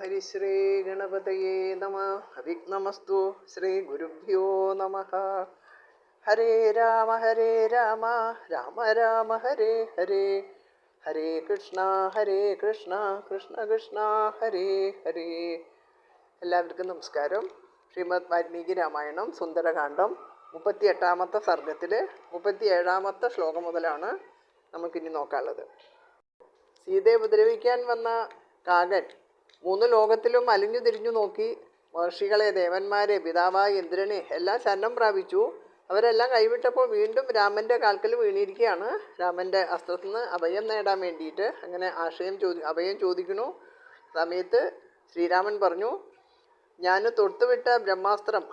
ഹരിശ്രീ ഗണപതയേ നമഃ. അവിഘ്നമസ്തു. ശ്രീ ഗുരുഭ്യോ നമഃ. ഹരേ രാമ രാമ രാമ ഹരേ ഹരേ, ഹരേ കൃഷ്ണ കൃഷ്ണ കൃഷ്ണ ഹരേ ഹരേ. എല്ലാവർക്കും നമസ്കാരം. ശ്രീമദ് വാൽമീകി രാമായണം സുന്ദരകാന്ഡം 38-ാമത്തെ സർഗത്തിൽ 37-ാമത്തെ ശ്ലോകം മുതലാണ് നമുക്കിനി നോക്കാനുള്ളത്. സീതയെ ഉപദ്രവിക്കാൻ വന്ന കാകൻ 3 ലോകത്തിലും അലിഞ്ഞു തിരിഞ്ഞു നോക്കി മഹർഷികളെ, ദേവന്മാരെ, പിതാവായ ഇന്ദ്രനെ എല്ലാം ശരണം പ്രാപിച്ചു. അവരെല്ലാം കൈവിട്ടപ്പോൾ വീണ്ടും രാമൻ്റെ കാൽക്കൽ വീണിരിക്കുകയാണ്. രാമൻ്റെ അസ്ത്രത്തിൽ നിന്ന് അഭയം നേടാൻ വേണ്ടിയിട്ട് അങ്ങനെ അഭയം ചോദിക്കുന്നു. സമയത്ത് ശ്രീരാമൻ പറഞ്ഞു, ഞാൻ തൊട്ടുവിട്ട ബ്രഹ്മാസ്ത്രം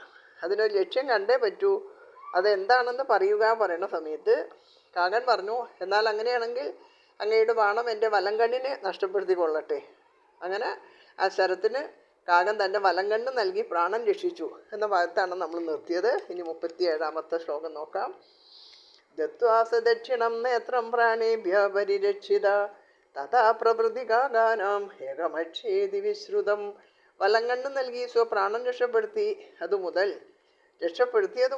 അതിനൊരു ലക്ഷ്യം കണ്ടേ പറ്റൂ, അതെന്താണെന്ന് പറയണ സമയത്ത് കാകൻ പറഞ്ഞു, എന്നാൽ അങ്ങനെയാണെങ്കിൽ അങ്ങയുടെ ബാണം എൻ്റെ വലങ്കണ്ണിനെ നഷ്ടപ്പെടുത്തി കൊള്ളട്ടെ. അങ്ങനെ ആ ശരത്തിന് കാകൻ തൻ്റെ വലങ്കണ്ണ് നൽകി പ്രാണൻ രക്ഷിച്ചു എന്ന ഭാഗത്താണ് നമ്മൾ നിർത്തിയത്. ഇനി 37-ാമത്തെ ശ്ലോകം നോക്കാം. ദത്വാസ ദക്ഷിണം നേത്രം പ്രാണേഭ്യ പരിരക്ഷിത തഥാ പ്രഭൃതി കാകാനാം ഏകമക്ഷേതി വിശ്രുതം. വലങ്കണ്ണ് നൽകി സ്വപ്രാണൻ രക്ഷപ്പെടുത്തിയതു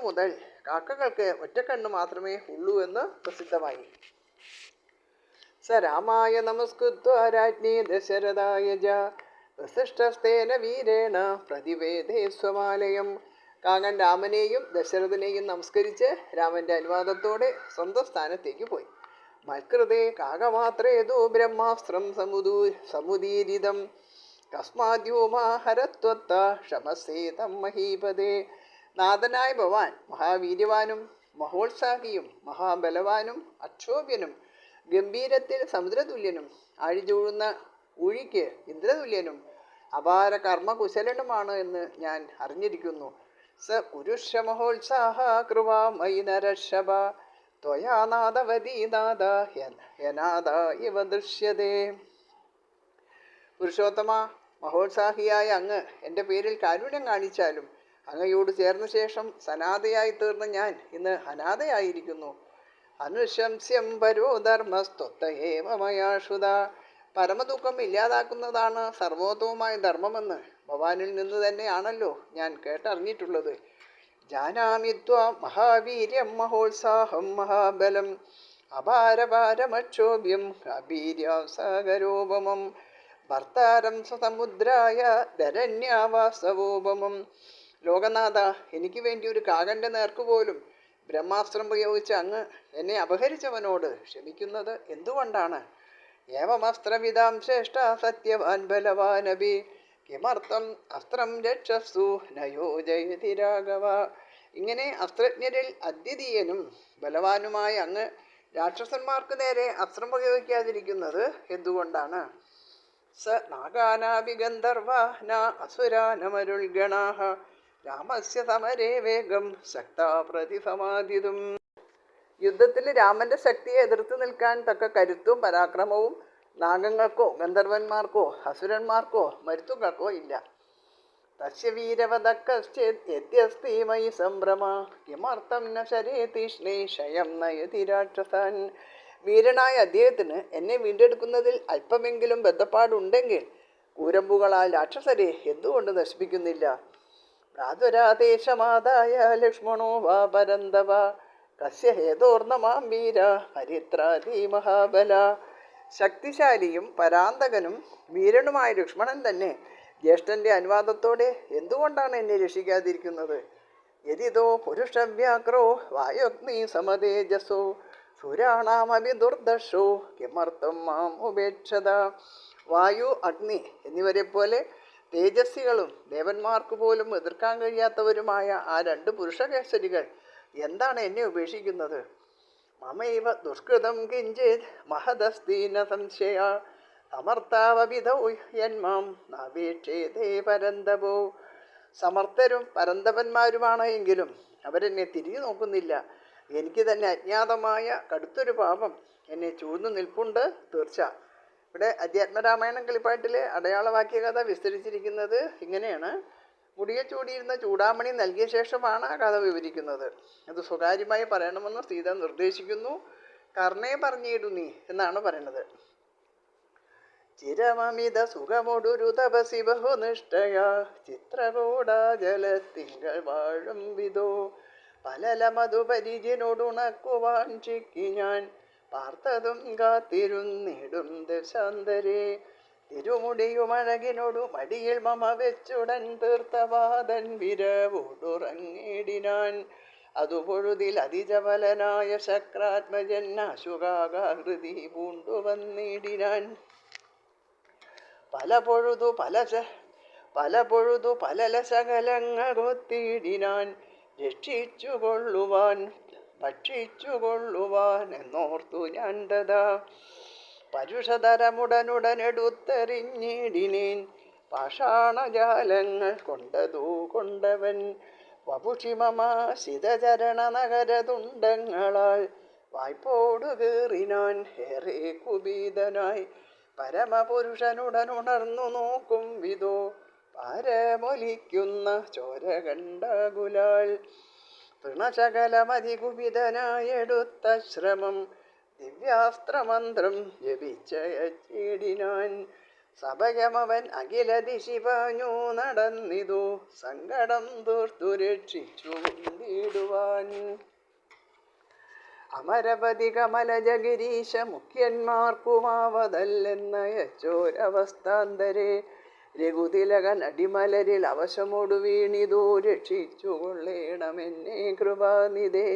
മുതൽ കാക്കകൾക്ക് ഒറ്റക്കണ്ണ് മാത്രമേ ഉള്ളൂ എന്ന് പ്രസിദ്ധമായി. സ രാമായ നമസ്കൃത്വ രാജ്ഞി ദശരഥായ വസിഷ്ഠസ്തേന വീരേണ പ്രതിവേദേ സ്വമാലയം. കാകൻ രാമനെയും ദശരഥനെയും നമസ്കരിച്ച് രാമൻ്റെ അനുവാദത്തോടെ സ്വന്തം സ്ഥാനത്തേക്ക് പോയി. മത്കൃതേ കാകമാത്രേതു ബ്രഹ്മാസ്ത്രം സമുദീരിതം കസ്മാദ്യോമാഹരത്വത്ത ക്ഷമസേതം മഹീപദേ. നാഥനായ ഭവാൻ മഹാവീര്യവാനും മഹോത്സാഹിയും മഹാബലവാനും അക്ഷോഭ്യനും ഗംഭീരത്തിൽ സമുദ്രതുല്യനും ആഴിചൂഴുന്ന ഊഴിക്ക് ഇന്ദ്രതുല്യനും അപാര കർമ്മകുശലനുമാണ് എന്ന് ഞാൻ അറിഞ്ഞിരിക്കുന്നു. സ പുരുഷമഹോത്സാഹ കൃവാ മയി നരഷഭ ത്വയാ നാദവതീ നാദ യനാദ ഇവ ദൃശ്യതേ. പുരുഷോത്തമ, മഹോത്സാഹിയായ അങ്ങ് എൻ്റെ പേരിൽ കാരുണ്യം കാണിച്ചാലും അങ്ങയോട് ചേർന്ന ശേഷം സനാഥയായി തീർന്ന ഞാൻ ഇന്ന് അനാഥയായിരിക്കുന്നു. അനുശംസ്യം പരോ ധർമ്മസ്ത്വത്തയേവ മയാശ്രുത. പരമദുഃഖം ഇല്ലാതാക്കുന്നതാണ് സർവോത്തമമായ ധർമ്മമെന്ന് ഭവാനിൽ നിന്ന് തന്നെയാണല്ലോ ഞാൻ കേട്ടറിഞ്ഞിട്ടുള്ളത്. ജാനാമി ത്വാം മഹാവീര്യം മഹോത്സാഹം മഹാബലം അപാരപാരമക്ഷോഭ്യം ഗാംഭീര്യം സാഗരോപമം ഭർത്താരം സമുദ്രായ ധരണ്യാവാസവോപമം. ലോകനാഥ, എനിക്ക് വേണ്ടി ഒരു കാകൻ്റെ നേർക്കുപോലും ബ്രഹ്മാസ്ത്രം പ്രയോഗിച്ച് അങ്ങ് എന്നെ അപഹരിച്ചവനോട് ക്ഷമിക്കുന്നത് എന്തുകൊണ്ടാണ്? ഏവമസ്ത്രവിധാം ശ്രേഷ്ഠ സത്യവാൻ ബലവാനഭി കിമർത്ഥം അസ്ത്രം രക്ഷസ്തു നയോജയതി രാഘവ. ഇങ്ങനെ അസ്ത്രജ്ഞരിൽ അദ്വിതീയനും ബലവാനുമായ അങ്ങ് രാക്ഷസന്മാർക്ക് നേരെ അസ്ത്രം പ്രയോഗിക്കാതിരിക്കുന്നത് എന്തുകൊണ്ടാണ്? സ നാഗാനാഭി ഗന്ധർവ ന അസുരാനമരുൾഗണാഃ രാമസ്യ സമരേ വേഗം ശക്ത പ്രതിസമാധിതും. യുദ്ധത്തിൽ രാമൻ്റെ ശക്തിയെ എതിർത്ത് നിൽക്കാൻ തക്ക കരുത്തും പരാക്രമവും നാഗങ്ങൾക്കോ ഗന്ധർവന്മാർക്കോ അസുരന്മാർക്കോ മരുത്തുകൾക്കോ ഇല്ല. തസ്യ വീരവദക്കശ്ചേദ്യസ്തി മയി സംഭ്രമ കിമർത്ഥം ന ശരേ തീഷ്ണേ ക്ഷയം നയതി രാക്ഷസാൻ. വീരനായ അദ്ദേഹത്തിന് എന്നെ വീണ്ടെടുക്കുന്നതിൽ അല്പമെങ്കിലും ബദ്ധപ്പാടുണ്ടെങ്കിൽ കൂരമ്പുകളാൽ രാക്ഷസരെ എന്തുകൊണ്ട് നശിപ്പിക്കുന്നില്ല? പ്രാതുരാദേശമാദായ ലക്ഷ്മണോ വാ പരന്തവ കസ്യ ഹേതോർണമാം വീര ഹരിത്രാതി മഹാബല. ശക്തിശാലിയും പരാന്തകനും വീരനുമായ ലക്ഷ്മണൻ തന്നെ ജ്യേഷ്ഠൻ്റെ അനുവാദത്തോടെ എന്തുകൊണ്ടാണ് എന്നെ രക്ഷിക്കാതിരിക്കുന്നത്? യതിതോ പുരുഷവ്യാഗ്രോ വായുഗ്നി സമതേജസോ സുരാണാമഭി ദുർദർശോ കിമർത്ഥം മാം ഉപേക്ഷത. വായു, അഗ്നി എന്നിവരെ പോലെ തേജസ്വികളും ദേവന്മാർക്ക് പോലും എതിർക്കാൻ കഴിയാത്തവരുമായ ആ 2 പുരുഷകേസരികൾ എന്താണ് എന്നെ ഉപേക്ഷിക്കുന്നത്? മമൈവ ദുഷ്കൃതം കിഞ്ചിത് മഹദസ്തീന സംശയ സമർത്ഥാവവിധൗ യന്മാം നാപേക്ഷേതേ പരന്തപോ. സമർത്ഥരും പരന്തപന്മാരുമാണ് എങ്കിലും അവരെന്നെ തിരിഞ്ഞു നോക്കുന്നില്ല. എനിക്ക് തന്നെ അജ്ഞാതമായ കടുത്തൊരു പാപം എന്നെ ചൂഴ്ന്നു നിൽപ്പുണ്ട് തീർച്ച. ഇവിടെ അധ്യാത്മരാമായണം കിളിപ്പാട്ടിലെ അടയാളവാക്യ കഥ വിസ്തരിച്ചിരിക്കുന്നത് ഇങ്ങനെയാണ്. മുടിയെ ചൂടിയിരുന്ന ചൂടാമണി നൽകിയ ശേഷമാണ് ആ കഥ വിവരിക്കുന്നത്. അത് സ്വകാര്യമായി പറയണമെന്ന് സീത നിർദ്ദേശിക്കുന്നു. കർണയെ പറഞ്ഞിടു നീ എന്നാണ് പറയുന്നത്. ചിരമമിത സുഖമൊടൊരു തപസി ബഹുനിഷ്ഠയാ ചിത്രകൂടാജലത്തിങ്കൾ വാഴും വിധോ പലലമതു പരിചിനോടുണക്കുവാൻ ചിക്കി ഞാൻ പാർത്തതും കാത്തിരുന്നിടും ദശാന്തരെ തിരുമുടിയുമഴകിനോടു മടിയിൽ മമ വെച്ചുടൻ തീർത്തവാദൻ വിരവോടുറങ്ങിടിനാൻ അതുപൊഴുതിൽ അതിജബലനായ ശക്രാത്മജൻ അശുകാകൃതി പൂണ്ടുവന്നിടിനാൻ പല പൊഴുതു പലലശകലങ്ങൾ കൊത്തിയിടിനാൻ ഭക്ഷിച്ചുകൊള്ളുവാൻ എന്നോർത്തു ഞാൻ തഥാ പരുഷതരമുടനുടനെടുത്തെറിഞ്ഞിടിനേൻ പാഷാണജാലങ്ങൾ കൊണ്ടവൻ വപുഷിമമാശിതചരണ നഗരതുണ്ടങ്ങളാൽ വായ്പോടു കീറിനാൻ ഏറെ കുപീതനായി പരമപുരുഷനുടനുണർന്നു നോക്കും വിധോ പാരമൊലിക്കുന്ന ചോര കണ്ടാകുലാൽ തൃണശകലമതികുപിതനായെടുത്ത ശ്രമം ദിവ്യാസ്ത്രമന്ത്രം ജപിച്ചയച്ചിടിനാൻ സഭയമവൻ അഖില ദിശി പാഞ്ഞു നടന്നിതു സങ്കടം തീർത്തു രക്ഷിച്ചു കൊണ്ടിടുവാൻ അമരപതി കമലജഗിരീശ മുഖ്യന്മാർക്കുമാവതല്ലെന്നയച്ചോരവസ്ഥാന്തരെ രഘുതിലകൻ അടിമലരിൽ അവശമൊടു വീണിതു രക്ഷിച്ചു കൊള്ളേണമെന്നെ കൃപാനിധേ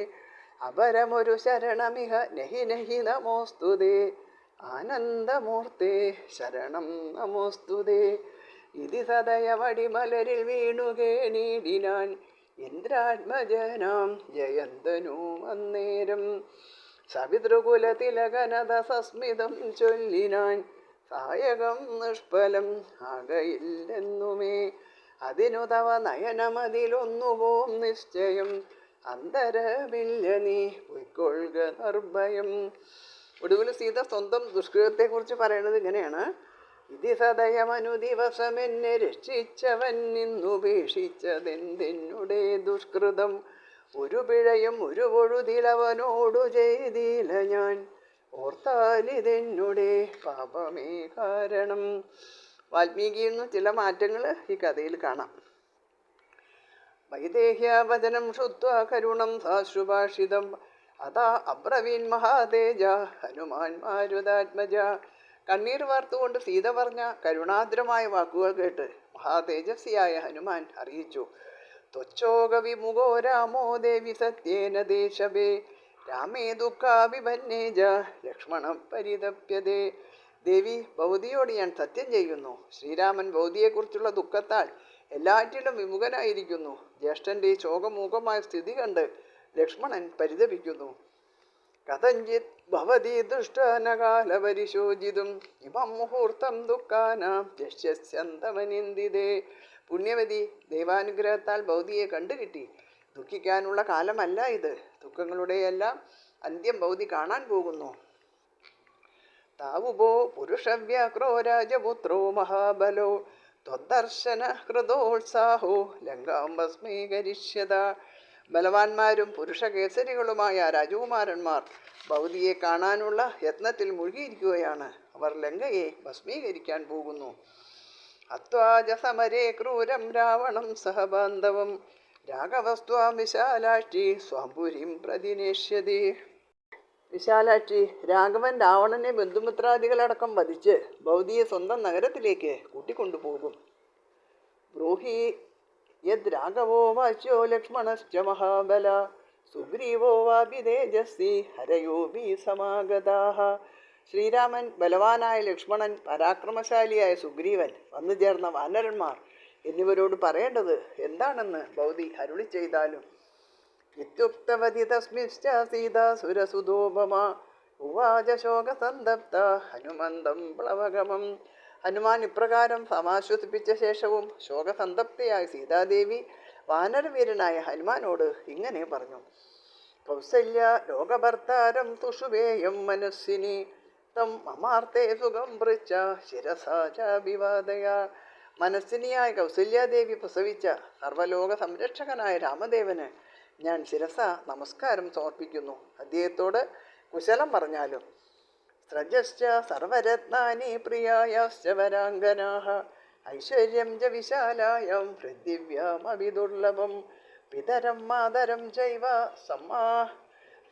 അപരമൊരു ശരണമിഹ നഹി നഹി നമോസ്തുതേ ആനന്ദമൂർത്തേ ശരണം നമോസ്തുതേ ഇതി സദയമടിമലരിൽ വീണുകേണീടിനാൻ ഇന്ദ്രാത്മജനാം ജയന്തനു അന്നേരം സവിതൃകുലതിലകനത സസ്മിതം ചൊല്ലിനാൻ സായകം നിഷ്ഫലം ആകയില്ലെന്നുമേ അതിനു തവ നയനമതിലൊന്നുപോം നിശ്ചയം അന്തരമില്ല നീ പൊയ്ക്കൊള്ളുക നിർഭയം. ഒടുവിൽ സീത സ്വന്തം ദുഷ്കൃതത്തെക്കുറിച്ച് പറയുന്നത് ഇങ്ങനെയാണ്: ഇതി സദയമനു ദിവസമെന്നെ രക്ഷിച്ചവൻ നിന്നുപേക്ഷിച്ചതെന്തെന്നുടെ ദുഷ്കൃതം ഒരു പിഴയും ഒരു പൊഴുതിലവനോടു ചെയ്തില്ല ഞാൻ ഓർത്താലിതെന്നുടെ പാപമേ കാരണം. വാൽമീകിയിൽ നിന്ന് ചില മാറ്റങ്ങൾ ഈ കഥയിൽ കാണാം. വൈദേഹ്യവചനം ശ്രുത്വാ കരുണം സാശ്രുഭാഷിതം അതാ അബ്രവീൻ മഹാതേജ ഹനുമാൻ മാരുതാത്മജ. കണ്ണീർ വാർത്തുകൊണ്ട് സീത പറഞ്ഞ കരുണാദ്രമായ വാക്കുകൾ കേട്ട് മഹാതേജസ്വിയായ ഹനുമാൻ അറിയിച്ചു: ത്വച്ഛോക വിമുഖോ രാമോ ദേവി സത്യേന ദേശവേ രാമേ ദുഃഖാഭിപന്നേജ ലക്ഷ്മണം പരിതപ്യതേ. ദേവി, ഭൗതിയോട് ഞാൻ സത്യം ചെയ്യുന്നു, ശ്രീരാമൻ ഭൗതിയെക്കുറിച്ചുള്ള ദുഃഖത്താൽ എല്ലാറ്റിലും വിമുഖനായിരിക്കുന്നു. ജ്യേഷ്ഠൻ്റെ ശോകമൂകമായ സ്ഥിതി കണ്ട് ലക്ഷ്മണൻ പരിതപിക്കുന്നു. കഥഞ്ചിത് ഭവതി ദുഷ്ടനകാലപരിശോചിതും ഇമം മുഹൂർത്തം ദുഃഖാനാം യശ്യന്തമനിന്ദിതേ. പുണ്യവതി, ദൈവാനുഗ്രഹത്താൽ ഭൗതിയെ കണ്ടുകിട്ടി. ദുഃഖിക്കാനുള്ള കാലമല്ല ഇത്. ദുഃഖങ്ങളുടെയെല്ലാം അന്ത്യം ഭൗതി കാണാൻ പോകുന്നു. താവുപോ പുരുഷവ്യാക്രോ രാജപുത്രോ മഹാബലോ ത്വദർശന ഹൃദോത്സാഹോ ലങ്കാം ഭസ്മീകരിഷ്യത. ബലവാന്മാരും പുരുഷകേസരികളുമായ രാജകുമാരന്മാർ ഭൗതിയെ കാണാനുള്ള യത്നത്തിൽ മുഴുകിയിരിക്കുകയാണ്. അവർ ലങ്കയെ ഭസ്മീകരിക്കാൻ പോകുന്നു. അത്വാജ സമരേ ക്രൂരം രാവണം സഹബാന്ധവം രാഘവസ്ത്വാം വിശാലാക്ഷി സ്വാംപുരിം പ്രതിനേഷ്യതി. വിശാലാക്ഷി, രാഘവൻ രാവണനെ ബന്ധുമിത്രാദികളടക്കം വധിച്ച് ഭൗതിയെ സ്വന്തം നഗരത്തിലേക്ക് കൂട്ടിക്കൊണ്ടുപോകും. ബ്രൂഹി യദ് രാഘവോ വാച്യോ ലക്ഷ്മണശ്ച മഹാബല സുഗ്രീവോ വാപി തേജസ്വി ഹരയോപി സമാഗതാഃ. ശ്രീരാമൻ, ബലവാനായ ലക്ഷ്മണൻ, പരാക്രമശാലിയായ സുഗ്രീവൻ, വന്നു ചേർന്ന വാനരന്മാർ എന്നിവരോട് പറയേണ്ടത് എന്താണെന്ന് ഭൗതി അരുളി ചെയ്താലും. ഇത്യുക്തവതി തസ്മിശ്ച സീതാ സുരസുതോപമ ഉവാച ശോകസന്തപ്ത ഹനുമന്തം പ്ലവഗമം. ഹനുമാൻ ഇപ്രകാരം സമാശ്വസിപ്പിച്ച ശേഷവും ശോകസന്തപ്തയായ സീതാദേവി വാനരവീരനായ ഹനുമാനോട് ഇങ്ങനെ പറഞ്ഞു: കൗസല്യ ലോകഭർത്താരം തുഷുവേയം മനസ്സിനി തം മമാർത്തേ സുഖം പൃച്ഛ ശിരസാ ചാഭിവാദയ. മനസ്സിനിയായ കൗസല്യാദേവി പ്രസവിച്ച സർവലോക സംരക്ഷകനായ രാമദേവന് ഞാൻ ശിരസ നമസ്കാരം സമർപ്പിക്കുന്നു. അദ്ദേഹത്തോട് കുശലം പറഞ്ഞാലും. സ്രജശ്ച സർവരത്നാനി പ്രിയായാശ്ച വരാംഗനാഃ ഐശ്വര്യം ച വിശാലായം പൃഥിവ്യാമവിദുർലഭം പിതരം മാതരം ചൈവ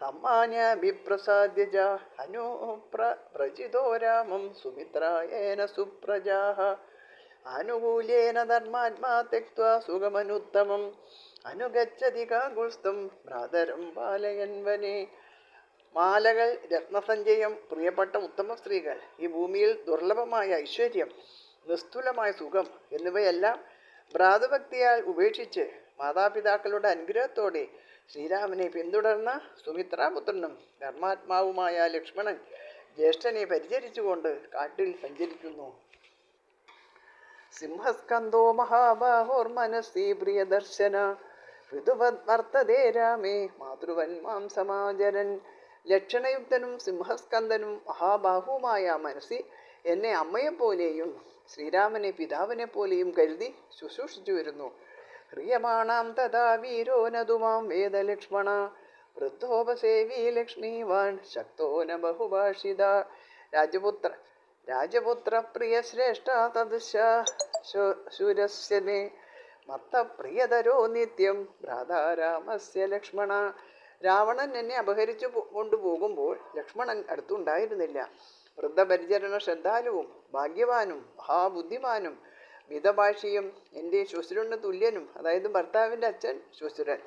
സമ്മാന്യാഭിപ്രസാദ്യ ച അനുപ്രജിതോ രാമം സുമിത്രായേന സുപ്രജാഃ ആനുകൂല്യേന ധർമാത്മാ ത്യക്ത്വാ സുഖമനുത്തമം അനുഗച്ഛതി കാകുൽസ്ഥം ഭ്രാതരം പാലയൻ വനേ. മാലകൾ, രത്നസഞ്ചയം, പ്രിയപ്പെട്ട ഉത്തമ സ്ത്രീകൾ, ഈ ഭൂമിയിൽ ദുർലഭമായ ഐശ്വര്യം, നിസ്തുലമായ സുഖം എന്നിവയെല്ലാം ഭ്രാതൃഭക്തിയാൽ ഉപേക്ഷിച്ച് മാതാപിതാക്കളുടെ അനുഗ്രഹത്തോടെ ശ്രീരാമനെ പിന്തുടർന്ന സുമിത്രാപുത്രനും ധർമാത്മാവുമായ ലക്ഷ്മണൻ ജ്യേഷ്ഠനെ പരിചരിച്ചുകൊണ്ട് കാട്ടിൽ സഞ്ചരിക്കുന്നു. സിംഹസ്കന്ധോ മഹാബാഹോർമനസി പ്രിയദർശന ഋതുവത് വർത്തതേ രാമേ മാതൃവൻ മാം സമാചരൻ. ലക്ഷണയുക്തനും സിംഹസ്കന്ധനും മഹാബാഹുവുമായ മനസ്സി എന്നെ അമ്മയെപ്പോലെയും ശ്രീരാമനെ പിതാവിനെ പോലെയും കരുതി ശുശ്രൂഷിച്ചു വരുന്നു. ഹ്രിയമാണാം തഥാ വീരോ നതുമാം വേദലക്ഷ്മണ വൃദ്ധോപസേവീ ലക്ഷ്മീവാൻ ശക്തോ ന ബഹുഭാഷിത. രാജപുത്ര പ്രിയ ശ്രേഷ്ഠ തദ്ശൂരസ്യമേ മത്തപ്രിയതരോ നിത്യം ഭ്രാതാരാമസ്യ ലക്ഷ്മണ. രാവണൻ എന്നെ അപഹരിച്ചു കൊണ്ടുപോകുമ്പോൾ ലക്ഷ്മണൻ അടുത്തുണ്ടായിരുന്നില്ല. വൃദ്ധപരിചരണ ശ്രദ്ധാലുവും ഭാഗ്യവാനും മഹാബുദ്ധിമാനും മിതഭാഷിയും എൻ്റെ ശ്വശുരന് തുല്യനും, അതായത് ഭർത്താവിൻ്റെ അച്ഛൻ ശ്വശുരൻ,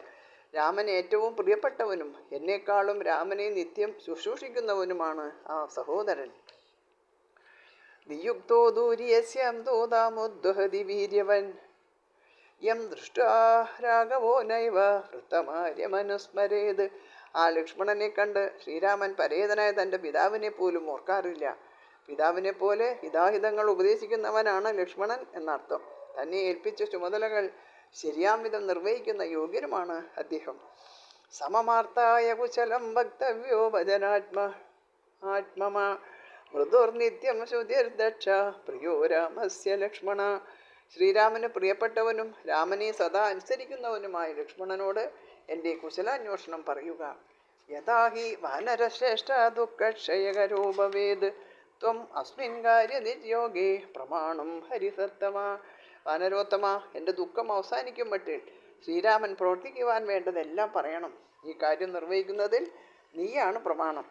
രാമൻ ഏറ്റവും പ്രിയപ്പെട്ടവനും എന്നെക്കാളും രാമനെ നിത്യം ശുശ്രൂഷിക്കുന്നവനുമാണ് ആ സഹോദരൻ. നിയുക്തോ ദൂര്യസ്യാം തോതാമുദ്വഹതി വീര്യവൻ യം ദൃഷ്ട്വാ രാഘവോ നൈവ വൃത്തമാര്യമനുസ്മരേത്. ആ ലക്ഷ്മണനെ കണ്ട് ശ്രീരാമൻ പരേതനായ തൻ്റെ പിതാവിനെ പോലും ഓർക്കാറില്ല. പിതാവിനെ പോലെ ഹിതാഹിതങ്ങൾ ഉപദേശിക്കുന്നവനാണ് ലക്ഷ്മണൻ എന്നർത്ഥം. തന്നെ ഏൽപ്പിച്ച ചുമതലകൾ ശരിയാം വിധം നിർവഹിക്കുന്ന യോഗ്യനുമാണ് അദ്ദേഹം. സമമാർത്തായ കുശലം വക്തവ്യോ ഭജനാത്മമാ മൃദുർനിത്യം ശുതിർദക്ഷ പ്രിയോ രാമസ്യ ലക്ഷ്മണ. ശ്രീരാമന് പ്രിയപ്പെട്ടവനും രാമനെ സദാ അനുസരിക്കുന്നവനുമായ ലക്ഷ്മണനോട് എൻ്റെ കുശലാന്വേഷണം പറയുക. യഥാഹി വാനരശ്രേഷ്ഠ ദുഃഖക്ഷയകരോ ഭവേത് ത്വം അസ്മിൻ കാര്യനിര്യോഗേ പ്രമാണം ഹരിസത്തമ. വാനരോത്തമ, എൻ്റെ ദുഃഖം അവസാനിക്കും മട്ടിൽ ശ്രീരാമൻ പ്രവർത്തിക്കുവാൻ വേണ്ടതെല്ലാം പറയണം. ഈ കാര്യം നിർവഹിക്കുന്നതിൽ നീയാണ് പ്രമാണം.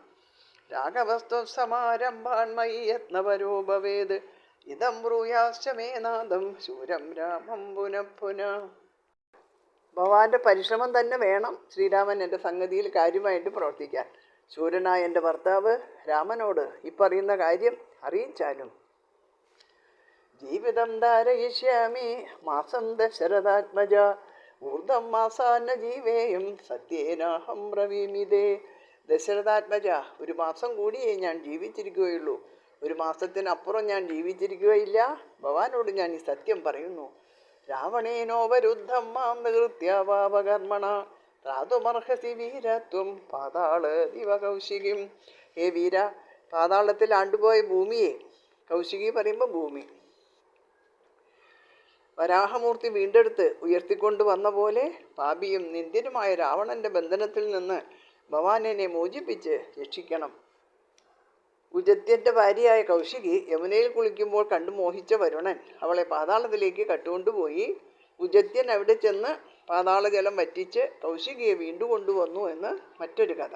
രാഘവസ്തു സമാരംഭാൻ മയി യത്നപരോ ഭവേത് ഇതം ബ്രൂയാശ്ച മേ നാദം ശൂരം രാമം പുനഃ. ഭഗവാന്റെ പരിശ്രമം തന്നെ വേണം ശ്രീരാമൻ എൻ്റെ സംഗതിയിൽ കാര്യമായിട്ട് പ്രവർത്തിക്കാൻ. ശൂരനായ എൻ്റെ ഭർത്താവ് രാമനോട് ഇപ്പറയുന്ന കാര്യം അറിയിച്ചാലും. ജീവിതം ധാരയിഷ്യാമി മാസം ദശരഥാത്മജ ഊർധം മാസാന്ന ജീവേയം സത്യേനാഹം ബ്രവീമിതേ. ദശരഥാത്മജ, ഒരു മാസം കൂടിയേ ഞാൻ ജീവിച്ചിരിക്കുകയുള്ളൂ. ഒരു മാസത്തിനപ്പുറം ഞാൻ ജീവിച്ചിരിക്കുകയില്ല. ഭഗവാനോട് ഞാൻ ഈ സത്യം പറയുന്നു. രാവണേനോപരുദ്ധം മാം നികൃത്യ പാപകർമ്മണ ത്രാതുമർഹസി വീരത്വം പാതാള ദിവ കൗശികം. ഹേ വീര, പാതാളത്തിൽ ആണ്ടുപോയ ഭൂമിയെ, കൗശികി പറയുമ്പോൾ ഭൂമി, വരാഹമൂർത്തി വീണ്ടെടുത്ത് ഉയർത്തിക്കൊണ്ടു വന്ന പോലെ പാപിയും നിന്ദ്യനുമായ രാവണന്റെ ബന്ധനത്തിൽ നിന്ന് ഭഗവാൻ എന്നെ മോചിപ്പിച്ച് രക്ഷിക്കണം. ഉജത്യൻ്റെ ഭാര്യയായ കൗശികി യമുനയിൽ കുളിക്കുമ്പോൾ കണ്ടു മോഹിച്ച വരുണൻ അവളെ പാതാളത്തിലേക്ക് കട്ടുകൊണ്ടുപോയി. ഉജത്യൻ അവിടെ ചെന്ന് പാതാളജലം വറ്റിച്ച് കൗശികിയെ വീണ്ടും കൊണ്ടുവന്നു എന്ന് മറ്റൊരു കഥ.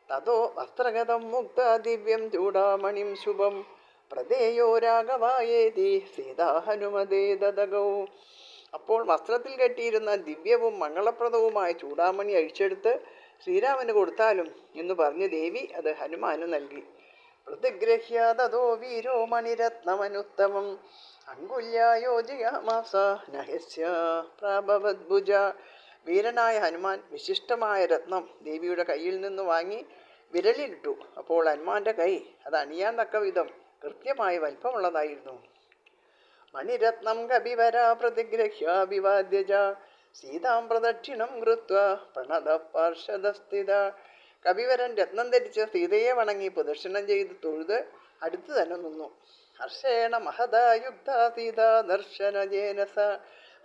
തതോ വസ്ത്രഗതം മുക്ത ദിവ്യം ചൂടാമണിം ശുഭം പ്രദേയോ രാഘവായേതി സീതാ ഹനുമതേ ദദഗൗ. അപ്പോൾ വസ്ത്രത്തിൽ കെട്ടിയിരുന്ന ദിവ്യവും മംഗളപ്രദവുമായ ചൂടാമണി അഴിച്ചെടുത്ത് ശ്രീരാമന് കൊടുത്താലും എന്ന് പറഞ്ഞ് ദേവി അത് ഹനുമാന് നൽകി. പ്രതിഗ്രഹ്യ തതോ വീരോ മണിരത്നമനുത്തമം അങ്കുല്യോജിയാമാസ നഹസ്യ പ്രാഭവദ്ഭുജ. വീരനായ ഹനുമാൻ വിശിഷ്ടമായ രത്നം ദേവിയുടെ കയ്യിൽ നിന്ന് വാങ്ങി വിരലിലിട്ടു. അപ്പോൾ ഹനുമാന്റെ കൈ അത് അണിയാൻ തക്ക വിധം കൃത്യമായ വലിപ്പമുള്ളതായിരുന്നു. മണിരത്നം കപിവര പ്രതിഗ്രഹ്യ വിവാദ്യജ സീതാം പ്രദക്ഷിണം കൃത്വ പ്രണത പാർഷദസ്ഥിത. കപിവരൻ രത്നം ധരിച്ച് സീതയെ വണങ്ങി പ്രദക്ഷിണം ചെയ്ത് തൊഴുത് അടുത്തു തന്നെ നിന്നു. ഹർഷേണ മഹദായുക്ത സീതാ ദർശനജേന സ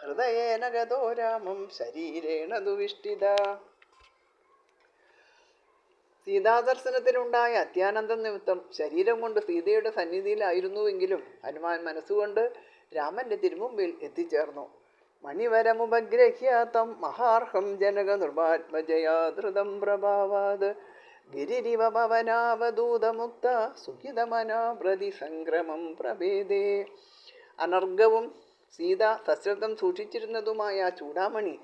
ഹൃദയേന ഗതോ രാമം ശരീരേണ ദുവിഷ്ടിത. സീതാദർശനത്തിനുണ്ടായ അത്യാനന്ദം നിമിത്തം ശരീരം കൊണ്ട് സീതയുടെ സന്നിധിയിലായിരുന്നുവെങ്കിലും ഹനുമാൻ മനസ്സുകൊണ്ട് രാമന്റെ തിരുമുമ്പിൽ എത്തിച്ചേർന്നു. മണിവരമുപഗ്രഹ്യാതം മഹാർഹം ജനക നൃപാത്മജയാധൃതം പ്രഭാവാത് ഗിരിരിവ പവനാവധൂതമുക്ത സുഖിതമനാ പ്രതി സംക്രമം പ്രഭേദേ. അനർഘവും സീത സശ്രദ്ധം സൂക്ഷിച്ചിരുന്നതുമായ ചൂടാമണി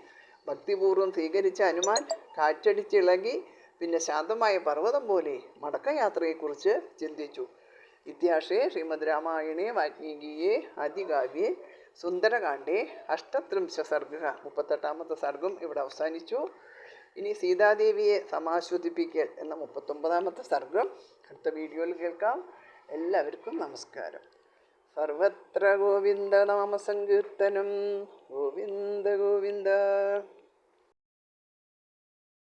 ഭക്തിപൂർവ്വം സ്വീകരിച്ച ഹനുമാൻ കാറ്റടിച്ചിളകി പിന്നെ ശാന്തമായ പർവ്വതം പോലെ മടക്കയാത്രയെക്കുറിച്ച് ചിന്തിച്ചു. ഇത്യാശേ ശ്രീമദ് രാമായണേ വാൽമീകിയെ ആദികാവ്യേ സുന്ദരകാണ്ഡേ അഷ്ടത്രിംശ സർഗ 38ാമത്തെ സർഗം ഇവിടെ അവസാനിച്ചു. ഇനി സീതാദേവിയെ സമാശ്വസിപ്പിക്കൽ എന്ന 39ാമത്തെ സർഗം അടുത്ത വീഡിയോയിൽ കേൾക്കാം. എല്ലാവർക്കും നമസ്കാരം. സർവത്ര ഗോവിന്ദ നാമ സങ്കീർത്തനം. ഗോവിന്ദ ഗോവിന്ദ.